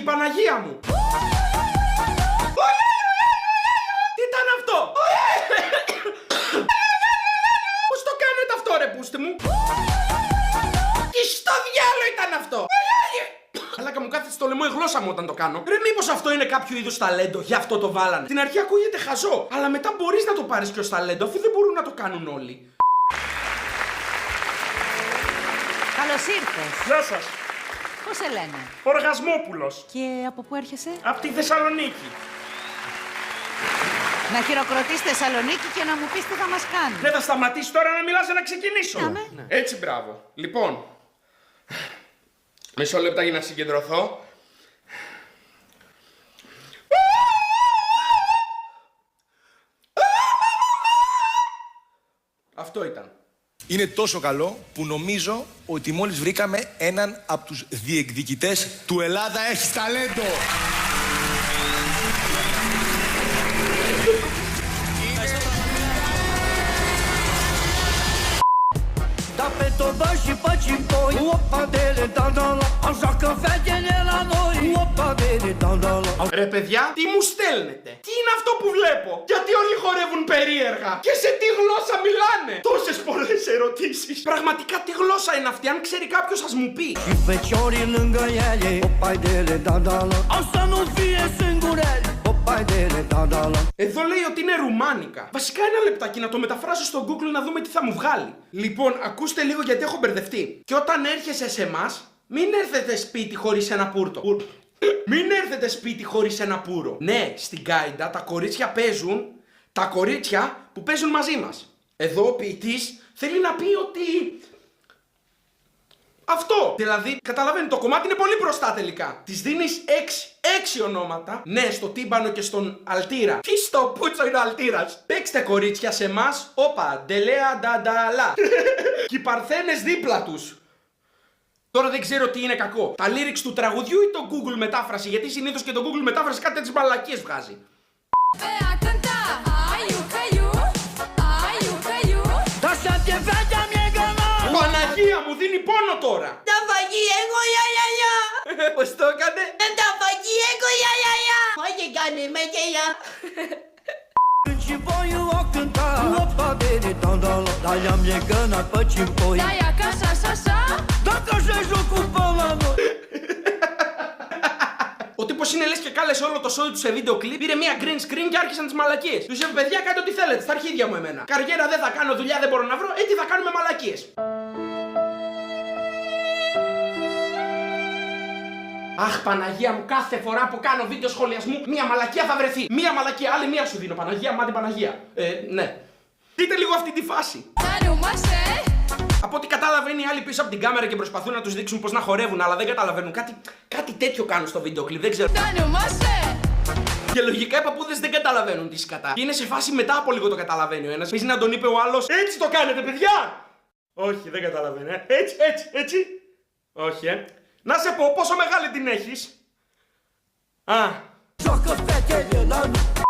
Παναγία μου! Τι ήταν αυτό? Πώς το κάνετε αυτό ρε πούστη μου? Τι στο διάλο ήταν αυτό? Μαλάκα μου κάθεται στο λαιμό η γλώσσα μου όταν το κάνω. Ρε μήπως αυτό είναι κάποιο είδους ταλέντο, γι' αυτό το βάλανε. Στην αρχή ακούγεται χαζό, αλλά μετά μπορείς να το πάρεις και ως ταλέντο, αφού δεν μπορούν να το κάνουν όλοι. Καλώς ήρθες. Γεια σας. Πώς σε λένε? Οργασμόπουλος. Και από πού έρχεσαι? Από τη Θεσσαλονίκη. Να χειροκροτείς Θεσσαλονίκη και να μου πεις τι θα μας κάνει. Δεν θα σταματήσει τώρα να μιλάς για να ξεκινήσω. Ναι. Έτσι, μπράβο. Λοιπόν, μισό λεπτά για να συγκεντρωθώ. Αυτό ήταν. Είναι τόσο καλό που νομίζω ότι μόλις βρήκαμε έναν από τους διεκδικητές του Ελλάδα Έχεις Ταλέντο. Da pe tobă și pe cimpoi Opa dele dandala Așa că fetele la noi Opa dele dandala. Ρε παιδιά, τι μου στέλνετε? Τι είναι αυτό που βλέπω? Γιατί όλοι χορεύουν περίεργα? Και σε τι γλώσσα μιλάνε? Τόσες πολλές ερωτήσεις. Πραγματικά τι γλώσσα είναι αυτή? Αν ξέρει κάποιος ας μου πει. Și feciorii lângă ele Opa dele dandala Au să nu fie singurele Opa dele dandala. Εδώ λέει ότι είναι ρουμάνικα. Βασικά ένα λεπτάκι να το μεταφράσω στο Google να δούμε τι θα μου βγάλει. Λοιπόν, ακούστε λίγο γιατί έχω μπερδευτεί. Και όταν έρχεσαι σε εμάς, μην έρθετε σπίτι χωρίς ένα πούρτο. Μην έρθετε σπίτι χωρίς ένα πουρο. Ναι, στην Κάιντα τα κορίτσια παίζουν, τα κορίτσια που παίζουν μαζί μας. Εδώ ο ποιητής θέλει να πει ότι... Αυτό! Δηλαδή, καταλαβαίνετε, το κομμάτι είναι πολύ μπροστά τελικά. Της δίνεις 6 ονόματα. Ναι, στο τύμπανο και στον αλτήρα. Τι στο πούτσο είναι ο αλτήρας? Παίξτε κορίτσια σε εμάς. Όπα, ντελέα ντανταλά. Και οι παρθένες δίπλα τους. Τώρα δεν ξέρω τι είναι κακό. Τα lyrics του τραγουδιού ή το Google μετάφραση? Γιατί συνήθως και το Google μετάφραση κάτι τις μαλακίες βγάζει. Παναγία μου, δίνει πόνο τώρα. Τα φαγή εγώ γιαγιά. Πώς το έκανε? Τα φαγή εγώ γιαγιά. Φάγε κάνε με γεια. Când și boiul o cânta Opa dele dandala Dar i-am legănat pe cimpoi Aia ca sa. Dacă se joc cu la noi. Ο τύπος είναι λες και κάλεσε όλο το show του σε βίντεο κλιπ, πήρε μια green screen και άρχισαν τις μαλακίες. Τους είπε παιδιά, κάντε ό,τι θέλετε, στα αρχίδια μου εμένα. Καριέρα δεν θα κάνω, δουλειά δεν μπορώ να βρω, έτσι θα κάνουμε μαλακίες. Αχ, Παναγία μου, κάθε φορά που κάνω βίντεο σχολιασμού, μία μαλακία θα βρεθεί. Μία μαλακία, άλλη μία σου δίνω. Παναγία, μάτι Παναγία. Ναι. Δείτε λίγο αυτή τη φάση. Από ό,τι κατάλαβε είναι οι άλλοι πίσω από την κάμερα και προσπαθούν να τους δείξουν πώς να χορεύουν, αλλά δεν καταλαβαίνουν. Κάτι τέτοιο κάνουν στο βίντεο κλιπ, δεν ξέρω. Και λογικά οι παππούδες δεν καταλαβαίνουν τι σκατά. Και είναι σε φάση μετά από λίγο το καταλαβαίνει ο ένας. Πες να τον είπε ο άλλος. Έτσι το κάνετε, παιδιά! Όχι, δεν καταλαβαίνει. Έτσι. Όχι, Να σε πω, πόσο μεγάλη την έχεις? Α. Joacă fetele la noi